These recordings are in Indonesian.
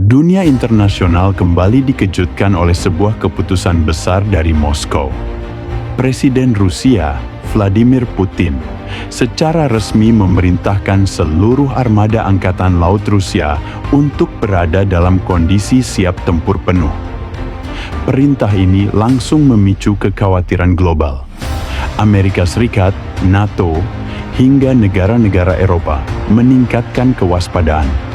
Dunia internasional kembali dikejutkan oleh sebuah keputusan besar dari Moskow. Presiden Rusia, Vladimir Putin, secara resmi memerintahkan seluruh armada Angkatan Laut Rusia untuk berada dalam kondisi siap tempur penuh. Perintah ini langsung memicu kekhawatiran global. Amerika Serikat, NATO, hingga negara-negara Eropa meningkatkan kewaspadaan.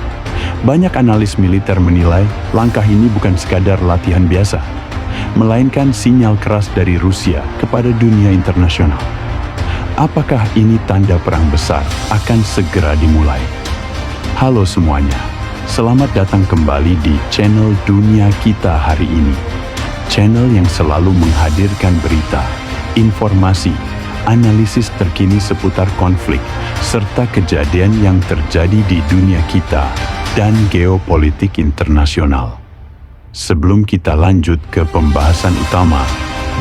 Banyak analis militer menilai langkah ini bukan sekadar latihan biasa, melainkan sinyal keras dari Rusia kepada dunia internasional. Apakah ini tanda perang besar akan segera dimulai? Halo semuanya, selamat datang kembali di channel Dunia Kita hari ini. Channel yang selalu menghadirkan berita, informasi, analisis terkini seputar konflik, serta kejadian yang terjadi di dunia kita dan geopolitik internasional. Sebelum kita lanjut ke pembahasan utama,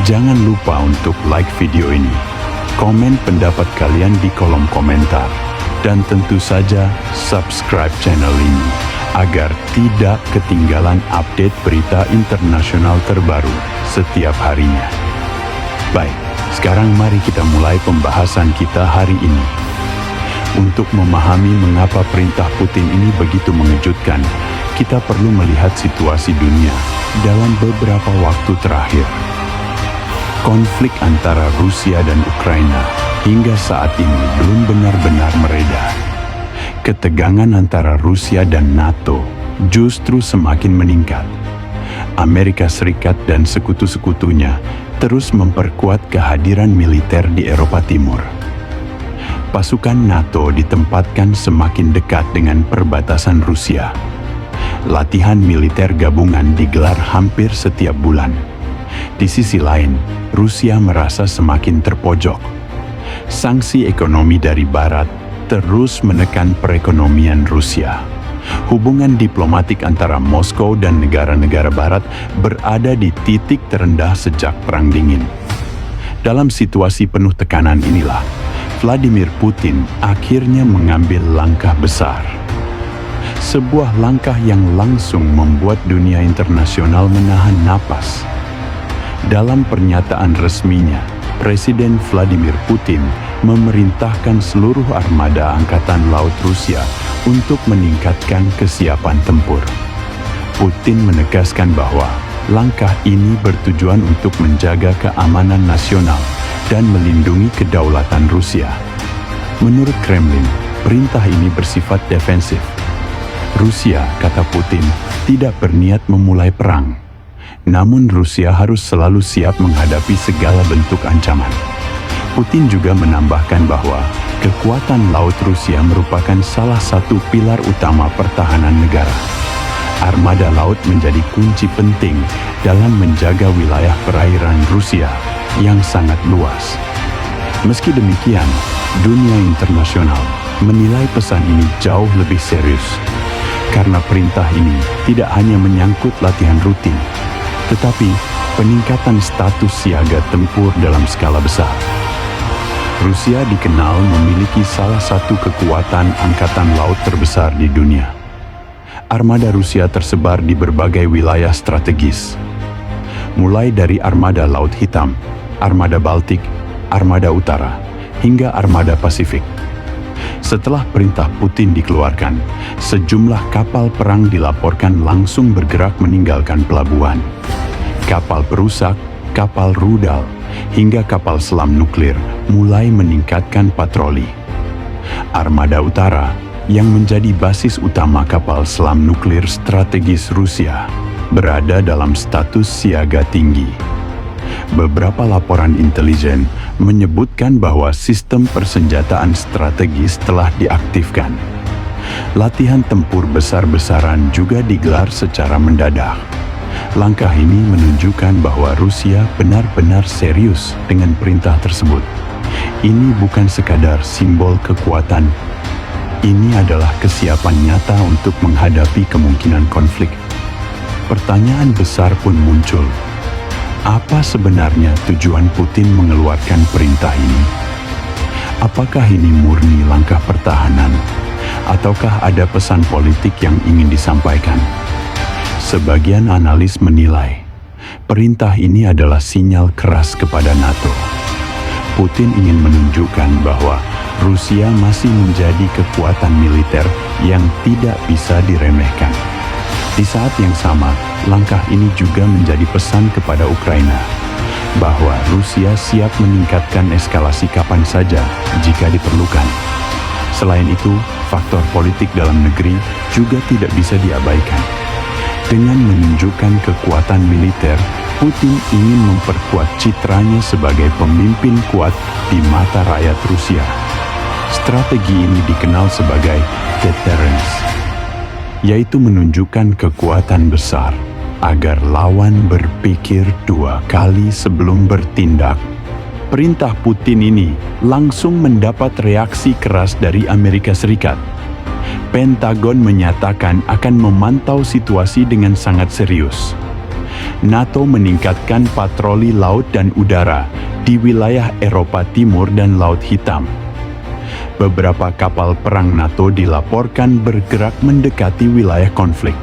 jangan lupa untuk like video ini, komen pendapat kalian di kolom komentar, dan tentu saja subscribe channel ini agar tidak ketinggalan update berita internasional terbaru setiap harinya. Baik, sekarang mari kita mulai pembahasan kita hari ini. Untuk memahami mengapa perintah Putin ini begitu mengejutkan, kita perlu melihat situasi dunia dalam beberapa waktu terakhir. Konflik antara Rusia dan Ukraina hingga saat ini belum benar-benar mereda. Ketegangan antara Rusia dan NATO justru semakin meningkat. Amerika Serikat dan sekutu-sekutunya terus memperkuat kehadiran militer di Eropa Timur. Pasukan NATO ditempatkan semakin dekat dengan perbatasan Rusia. Latihan militer gabungan digelar hampir setiap bulan. Di sisi lain, Rusia merasa semakin terpojok. Sanksi ekonomi dari Barat terus menekan perekonomian Rusia. Hubungan diplomatik antara Moskow dan negara-negara Barat berada di titik terendah sejak Perang Dingin. Dalam situasi penuh tekanan inilah, Vladimir Putin akhirnya mengambil langkah besar. Sebuah langkah yang langsung membuat dunia internasional menahan napas. Dalam pernyataan resminya, Presiden Vladimir Putin memerintahkan seluruh armada Angkatan Laut Rusia untuk meningkatkan kesiapan tempur. Putin menegaskan bahwa langkah ini bertujuan untuk menjaga keamanan nasional dan melindungi kedaulatan Rusia. Menurut Kremlin, perintah ini bersifat defensif. Rusia, kata Putin, tidak berniat memulai perang. Namun Rusia harus selalu siap menghadapi segala bentuk ancaman. Putin juga menambahkan bahwa kekuatan laut Rusia merupakan salah satu pilar utama pertahanan negara. Armada laut menjadi kunci penting dalam menjaga wilayah perairan Rusia yang sangat luas. Meski demikian, dunia internasional menilai pesan ini jauh lebih serius. Karena perintah ini tidak hanya menyangkut latihan rutin, tetapi peningkatan status siaga tempur dalam skala besar. Rusia dikenal memiliki salah satu kekuatan angkatan laut terbesar di dunia. Armada Rusia tersebar di berbagai wilayah strategis, mulai dari armada Laut Hitam, armada Baltik, armada Utara, hingga armada Pasifik. Setelah perintah Putin dikeluarkan, sejumlah kapal perang dilaporkan langsung bergerak meninggalkan pelabuhan. Kapal perusak, kapal rudal, hingga kapal selam nuklir mulai meningkatkan patroli. Armada Utara, yang menjadi basis utama kapal selam nuklir strategis Rusia, berada dalam status siaga tinggi. Beberapa laporan intelijen menyebutkan bahwa sistem persenjataan strategis telah diaktifkan. Latihan tempur besar-besaran juga digelar secara mendadak. Langkah ini menunjukkan bahwa Rusia benar-benar serius dengan perintah tersebut. Ini bukan sekadar simbol kekuatan. Ini adalah kesiapan nyata untuk menghadapi kemungkinan konflik. Pertanyaan besar pun muncul. Apa sebenarnya tujuan Putin mengeluarkan perintah ini? Apakah ini murni langkah pertahanan? Ataukah ada pesan politik yang ingin disampaikan? Sebagian analis menilai perintah ini adalah sinyal keras kepada NATO. Putin ingin menunjukkan bahwa Rusia masih menjadi kekuatan militer yang tidak bisa diremehkan. Di saat yang sama, langkah ini juga menjadi pesan kepada Ukraina bahwa Rusia siap meningkatkan eskalasi kapan saja jika diperlukan. Selain itu, faktor politik dalam negeri juga tidak bisa diabaikan. Dengan menunjukkan kekuatan militer, Putin ingin memperkuat citranya sebagai pemimpin kuat di mata rakyat Rusia. Strategi ini dikenal sebagai deterrence, yaitu menunjukkan kekuatan besar agar lawan berpikir dua kali sebelum bertindak. Perintah Putin ini langsung mendapat reaksi keras dari Amerika Serikat. Pentagon menyatakan akan memantau situasi dengan sangat serius. NATO meningkatkan patroli laut dan udara di wilayah Eropa Timur dan Laut Hitam. Beberapa kapal perang NATO dilaporkan bergerak mendekati wilayah konflik.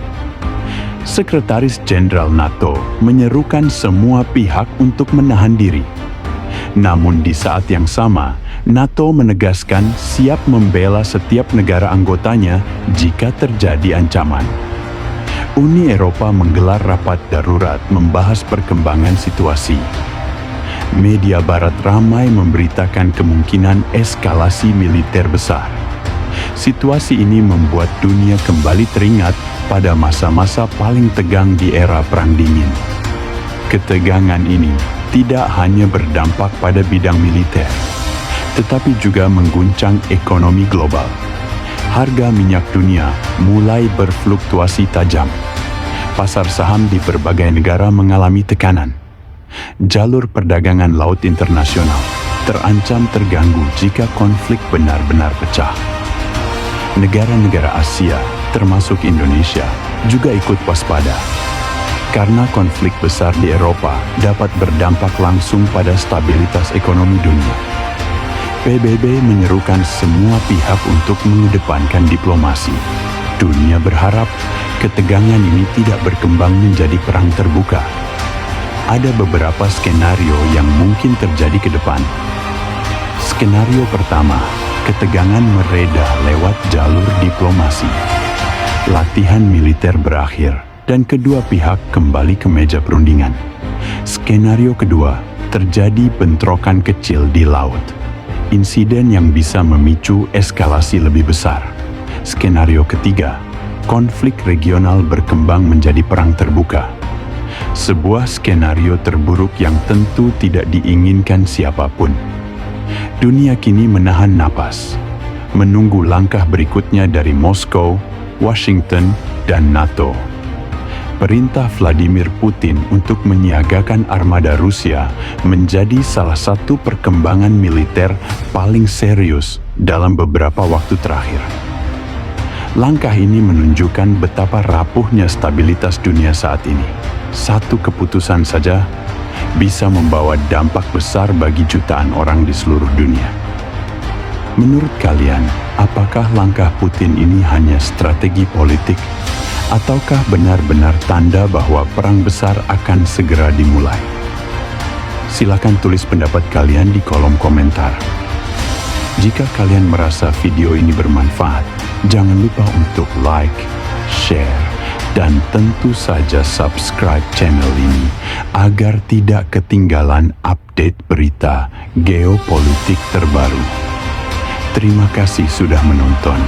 Sekretaris Jenderal NATO menyerukan semua pihak untuk menahan diri. Namun di saat yang sama, NATO menegaskan siap membela setiap negara anggotanya jika terjadi ancaman. Uni Eropa menggelar rapat darurat membahas perkembangan situasi. Media Barat ramai memberitakan kemungkinan eskalasi militer besar. Situasi ini membuat dunia kembali teringat pada masa-masa paling tegang di era Perang Dingin. Ketegangan ini tidak hanya berdampak pada bidang militer, tetapi juga mengguncang ekonomi global. Harga minyak dunia mulai berfluktuasi tajam. Pasar saham di berbagai negara mengalami tekanan. Jalur perdagangan laut internasional terancam terganggu jika konflik benar-benar pecah. Negara-negara Asia, termasuk Indonesia, juga ikut waspada, karena konflik besar di Eropa dapat berdampak langsung pada stabilitas ekonomi dunia. PBB menyerukan semua pihak untuk mengedepankan diplomasi. Dunia berharap ketegangan ini tidak berkembang menjadi perang terbuka. Ada beberapa skenario yang mungkin terjadi ke depan. Skenario pertama, ketegangan mereda lewat jalur diplomasi. Latihan militer berakhir dan kedua pihak kembali ke meja perundingan. Skenario kedua, terjadi bentrokan kecil di laut. Insiden yang bisa memicu eskalasi lebih besar. Skenario ketiga, konflik regional berkembang menjadi perang terbuka. Sebuah skenario terburuk yang tentu tidak diinginkan siapapun. Dunia kini menahan napas, menunggu langkah berikutnya dari Moskow, Washington, dan NATO. Perintah Vladimir Putin untuk menyiagakan armada Rusia menjadi salah satu perkembangan militer paling serius dalam beberapa waktu terakhir. Langkah ini menunjukkan betapa rapuhnya stabilitas dunia saat ini. Satu keputusan saja bisa membawa dampak besar bagi jutaan orang di seluruh dunia. Menurut kalian, apakah langkah Putin ini hanya strategi politik, ataukah benar-benar tanda bahwa perang besar akan segera dimulai? Silakan tulis pendapat kalian di kolom komentar. Jika kalian merasa video ini bermanfaat, jangan lupa untuk like, share, dan tentu saja subscribe channel ini agar tidak ketinggalan update berita geopolitik terbaru. Terima kasih sudah menonton.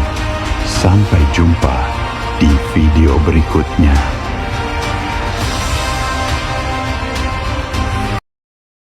Sampai jumpa di video berikutnya.